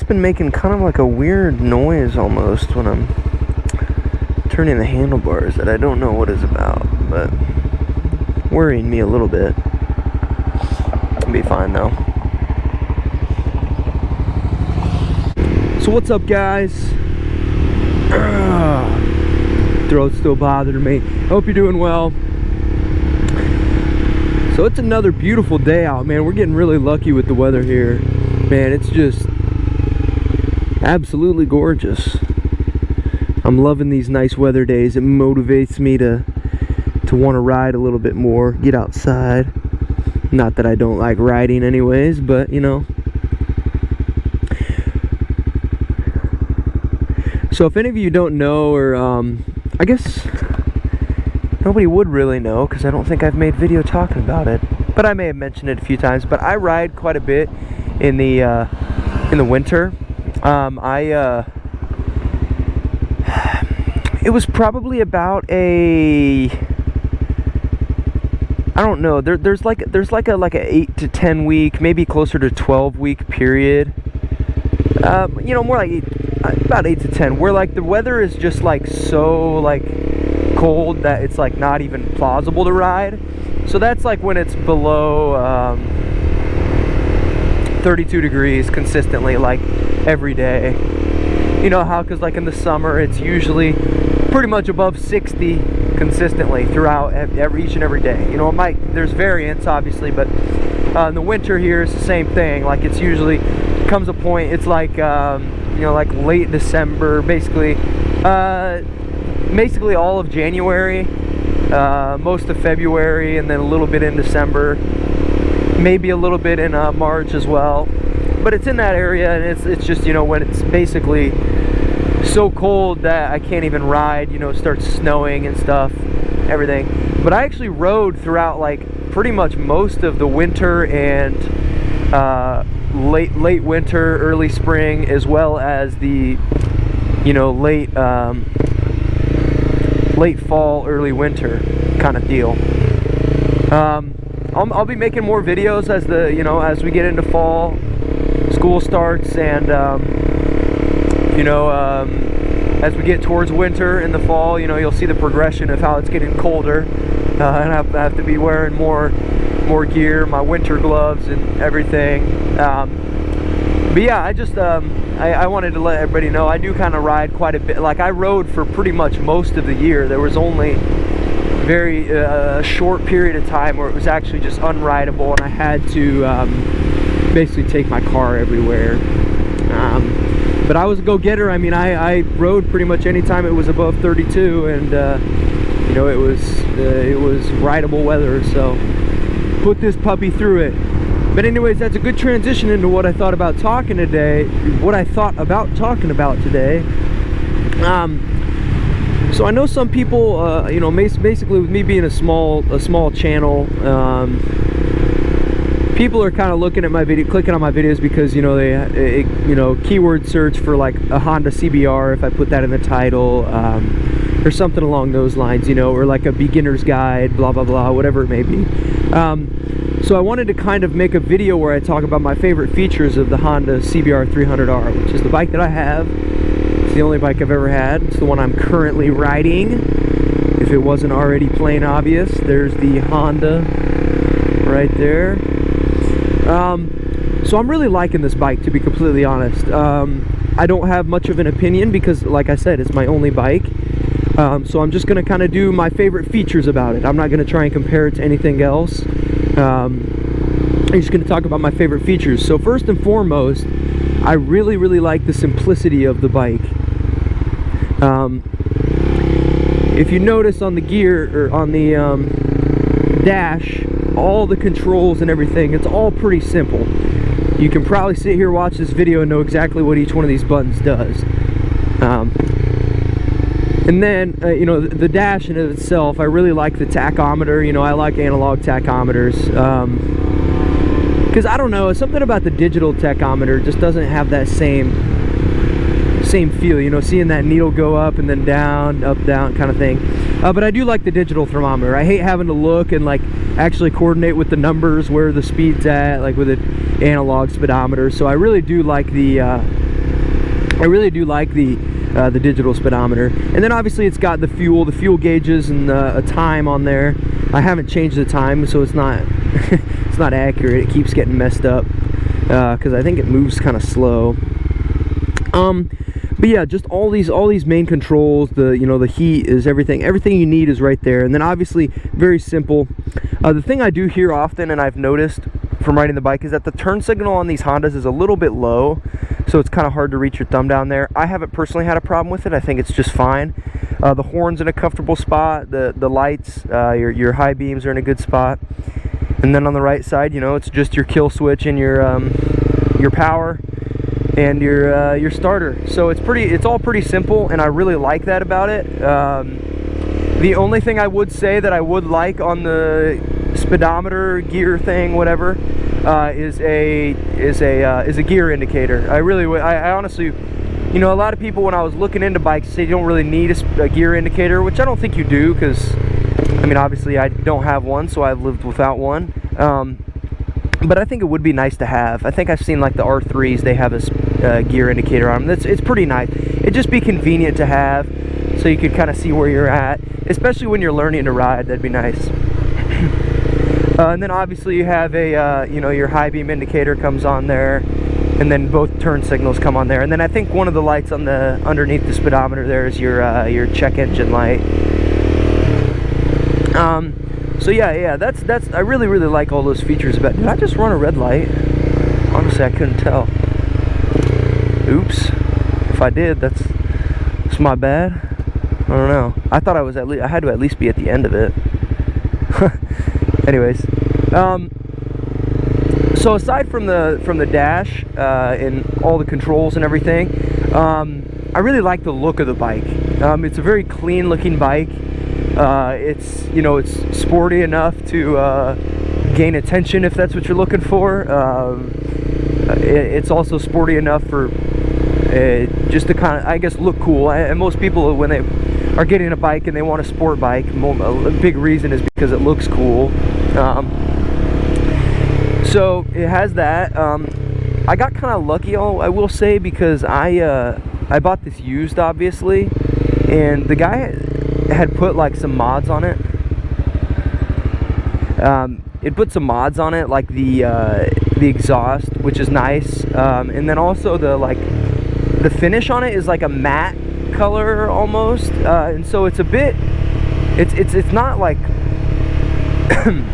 been making kind of like a weird noise almost when I'm turning the handlebars that I don't know what is about, but worrying me a little bit. It'll be fine though. So what's up, guys? Throat's still bothering me. Hope you're doing well. So it's another beautiful day out, man. We're getting really lucky with the weather here. Man, it's just absolutely gorgeous. I'm loving these nice weather days. It motivates me to want to ride a little bit more, get outside. Not that I don't like riding anyways, but you know. So if any of you don't know, or I guess nobody would really know because I don't think I've made video talking about it, but I may have mentioned it a few times. But I ride quite a bit in the winter. It was probably about a, I don't know. There's like a 8 to 10 week, maybe closer to 12 week period. You know, more like about 8 to 10, where like the weather is just like so like cold that it's like not even plausible to ride. So that's like when it's below 32 degrees consistently, like every day. You know how, because like in the summer it's usually pretty much above 60 consistently throughout each and every day. You know, there's variance obviously, but in the winter here it's the same thing. Like it's usually comes a point, it's like you know, like late December, basically all of January, most of February, and then a little bit in December, maybe a little bit in March as well. But it's in that area, and it's just, you know, when it's basically so cold that I can't even ride, you know, it starts snowing and stuff, everything. But I actually rode throughout like pretty much most of the winter and late winter, early spring, as well as the, you know, late fall, early winter kind of deal. I'll be making more videos as as we get into fall, school starts, and you know, as we get towards winter in the fall, you know, you'll see the progression of how it's getting colder, and I have to be wearing more gear, my winter gloves and everything. But yeah, I just I wanted to let everybody know I do kind of ride quite a bit. Like I rode for pretty much most of the year. There was only very short period of time where it was actually just unrideable, and I had to basically take my car everywhere. But I was a go-getter. I mean, I rode pretty much anytime it was above 32, and you know, it was rideable weather. So put this puppy through it. But anyways, that's a good transition into what I thought about talking today. So I know some people, you know, basically with me being a small channel, people are kind of looking at my video, clicking on my videos because, you know, you know, keyword search for like a Honda CBR if I put that in the title, or something along those lines, you know, or like a beginner's guide, blah blah blah, whatever it may be. So I wanted to kind of make a video where I talk about my favorite features of the Honda CBR300R, which is the bike that I have. It's the only bike I've ever had. It's the one I'm currently riding. If it wasn't already plain obvious, there's the Honda right there. So I'm really liking this bike, to be completely honest. I don't have much of an opinion because, like I said, it's my only bike. So I'm just going to kind of do my favorite features about it. I'm not going to try and compare it to anything else. I'm just going to talk about my favorite features. So first and foremost, I really like the simplicity of the bike. If you notice on the gear, or on the dash, all the controls and everything, it's all pretty simple. You can probably sit here, watch this video, and know exactly what each one of these buttons does. And then, you know, the dash in itself, I really like the tachometer. You know, I like analog tachometers. Because, I don't know, something about the digital tachometer just doesn't have that same feel. You know, seeing that needle go up and then down, up, down kind of thing. But I do like the digital thermometer. I hate having to look and, like, actually coordinate with the numbers where the speed's at, like with an analog speedometer. So I really do like the I really do like the digital speedometer. And then obviously it's got the fuel gauges and a time on there. I haven't changed the time, so it's not it's not accurate. It keeps getting messed up because I think it moves kind of slow. But yeah, just all these main controls. The heat is everything you need is right there. And then obviously very simple. The thing I do hear often, and I've noticed from riding the bike, is that the turn signal on these Hondas is a little bit low, so it's kind of hard to reach your thumb down there. I haven't personally had a problem with it. I think it's just fine. The horn's in a comfortable spot. The lights, your high beams are in a good spot. And then on the right side, it's just your kill switch and your power and your starter. So it's all pretty simple, and I really like that about it. The only thing I would say that I would like on the speedometer gear thing, whatever, is a gear indicator. I honestly, a lot of people, when I was looking into bikes, say you don't really need a gear indicator, which I don't think you do, because I mean, obviously I don't have one, so I've lived without one. But I think it would be nice to have. I think I've seen like the R3s, they have a gear indicator on them. It's pretty nice. It'd just be convenient to have, so you could kind of see where you're at, especially when you're learning to ride. That'd be nice. And then obviously you have a your high beam indicator comes on there, and then both turn signals come on there. And then I think one of the lights on the underneath the speedometer there is your check engine light. So yeah, that's I really like all those features. But did I just run a red light? Honestly, I couldn't tell. Oops. If I did, that's my bad. I don't know. I thought I had to at least be at the end of it. Anyways, so aside from the dash and all the controls and everything, I really like the look of the bike. It's a very clean looking bike. It's sporty enough to gain attention if that's what you're looking for. It's also sporty enough for just to kind of, I guess, look cool. And most people, when they are getting a bike and they want a sport bike, a big reason is because it looks cool. So it has that. I got kind of lucky, I will say, because I bought this used, obviously, and the guy had put like some mods on it. It put some mods on it, like the exhaust, which is nice, and then also the finish on it is like a matte color almost, and so it's a bit, it's not like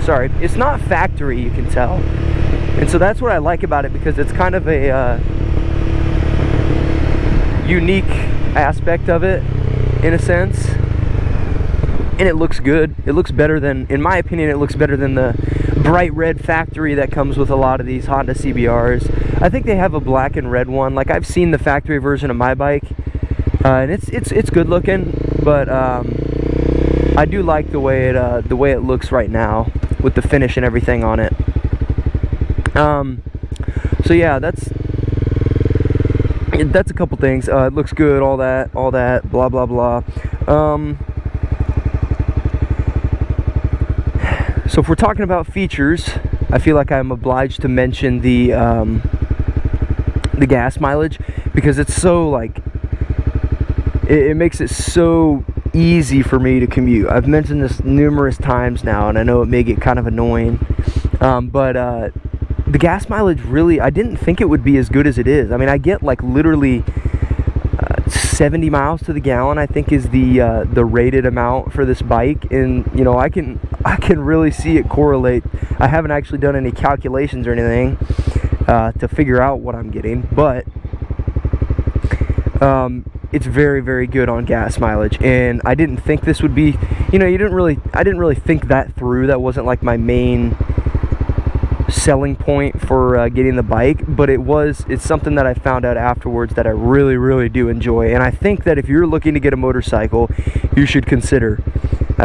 sorry, it's not factory, you can tell, and so that's what I like about it, because it's kind of a unique aspect of it in a sense. And it looks good. It looks better than, in my opinion, it looks better than the bright red factory that comes with a lot of these Honda CBRs. I think they have a black and red one. Like, I've seen the factory version of my bike, and it's good looking. But I do like the way it looks right now with the finish and everything on it. So yeah, that's a couple things. It looks good. All that. Blah blah blah. So if we're talking about features, I feel like I'm obliged to mention the gas mileage, because it's so, like, it makes it so easy for me to commute. I've mentioned this numerous times now, and I know it may get kind of annoying, but the gas mileage really, I didn't think it would be as good as it is. I mean, I get like literally 70 miles to the gallon, I think, is the rated amount for this bike, and I can really see it correlate. I haven't actually done any calculations or anything to figure out what I'm getting, but it's very, very good on gas mileage. And I didn't think this would be, I didn't really think that through. That wasn't like my main selling point for getting the bike, but it's something that I found out afterwards that I really, really do enjoy. And I think that if you're looking to get a motorcycle, you should consider,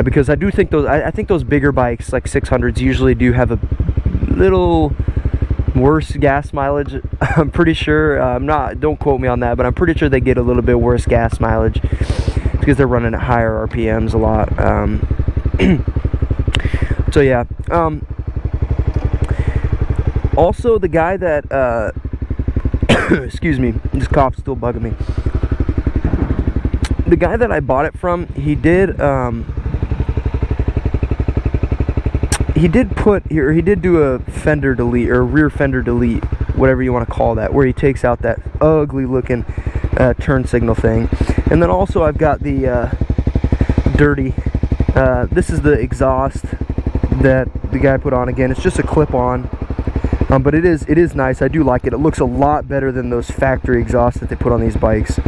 because I do think I think those bigger bikes like 600s usually do have a little worse gas mileage. I'm pretty sure, don't quote me on that, but I'm pretty sure they get a little bit worse gas mileage because they're running at higher RPMs a lot. So yeah. Also, the guy that Excuse me, this cough's still bugging me. The guy that I bought it from, he did do a fender delete, or rear fender delete, whatever you want to call that, where he takes out that ugly looking turn signal thing. And then also I've got the dirty, this is the exhaust that the guy put on. Again, it's just a clip-on, but it is nice. I do like it. It looks a lot better than those factory exhausts that they put on these bikes.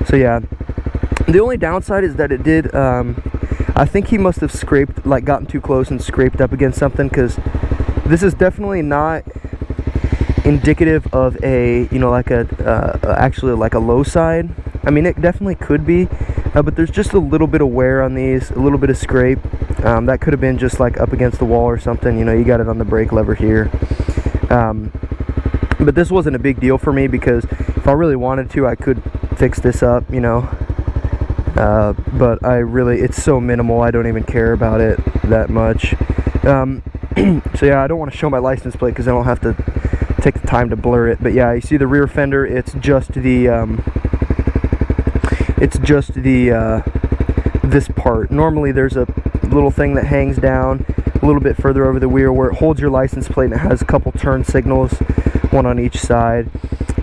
So yeah, the only downside is that it did, I think he must have scraped, like gotten too close and scraped up against something, because this is definitely not indicative of a, you know, like actually like a low side. I mean, it definitely could be, but there's just a little bit of wear on these, a little bit of scrape. That could have been just like up against the wall or something. You know, you got it on the brake lever here. But this wasn't a big deal for me, because if I really wanted to, I could fix this up, you know. But it's so minimal, I don't even care about it that much. So yeah, I don't want to show my license plate because I don't have to take the time to blur it. But yeah, you see the rear fender, it's just the this part. Normally there's a little thing that hangs down a little bit further over the wheel where it holds your license plate, and it has a couple turn signals, one on each side.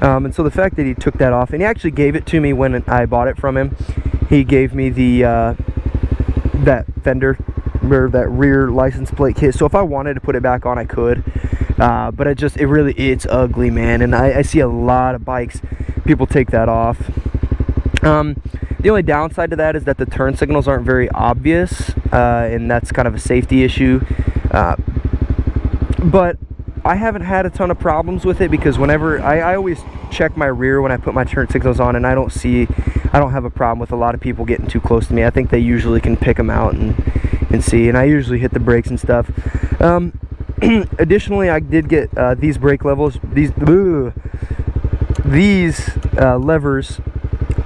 And so the fact that he took that off, and he actually gave it to me when I bought it from him. He gave me the that fender, or that rear license plate kit. So if I wanted to put it back on, I could. But it's ugly, man. And I see a lot of bikes, people take that off. The only downside to that is that the turn signals aren't very obvious, and that's kind of a safety issue. But I haven't had a ton of problems with it, because whenever I always check my rear when I put my turn signals on, and I don't have a problem with a lot of people getting too close to me. I think they usually can pick them out and see, and I usually hit the brakes and stuff. Additionally, I did get these brake levels, these levers,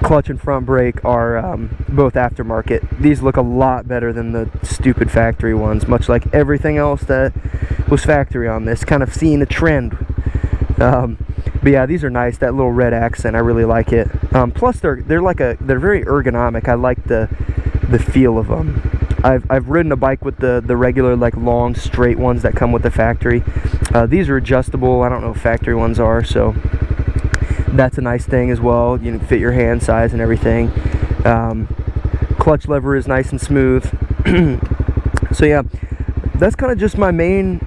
clutch and front brake, are both aftermarket. These look a lot better than the stupid factory ones, much like everything else that was factory on this. Kind of seeing a trend. But yeah, these are nice. That little red accent, I really like it. Plus they're very ergonomic. I like the feel of them. I've ridden a bike with the regular, like, long straight ones that come with the factory. These are adjustable. I don't know if factory ones are, so that's a nice thing as well. You can fit your hand size and everything. Clutch lever is nice and smooth. So yeah, that's kind of just my main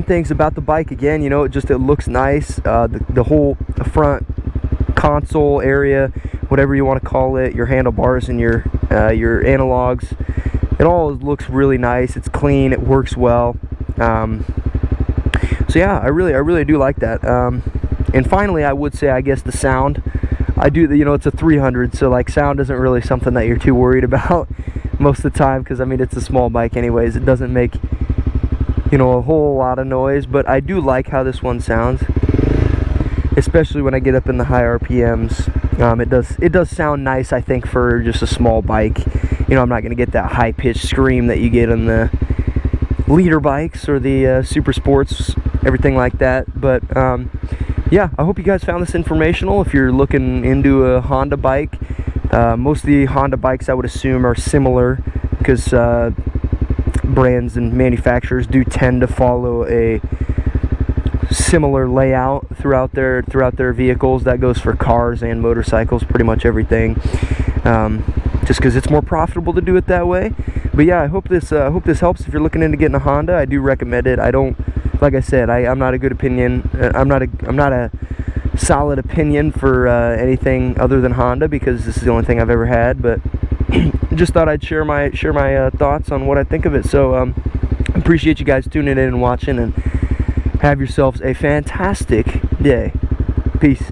things about the bike. Again, you know, it looks nice. The whole front console area, whatever you want to call it, your handlebars and your analogs, it all looks really nice. It's clean, it works well. So yeah, I really do like that. And finally, I would say, I guess, the sound. You know, it's a 300, so like sound isn't really something that you're too worried about most of the time, because I mean, it's a small bike anyways. It doesn't make, you know, a whole lot of noise, but I do like how this one sounds, especially when I get up in the high RPMs. It does sound nice, I think, for just a small bike. You know, I'm not going to get that high-pitched scream that you get on the leader bikes or the super sports, everything like that. But yeah, I hope you guys found this informational. If you're looking into a Honda bike, most of the Honda bikes, I would assume, are similar, because brands and manufacturers do tend to follow a similar layout throughout their vehicles. That goes for cars and motorcycles, pretty much everything, just because it's more profitable to do it that way. But yeah, I hope this helps. If you're looking into getting a Honda, I do recommend it. Like I said, I'm not a good opinion. I'm not a solid opinion for anything other than Honda, because this is the only thing I've ever had. But just thought I'd share my thoughts on what I think of it. So appreciate you guys tuning in and watching, and have yourselves a fantastic day. Peace.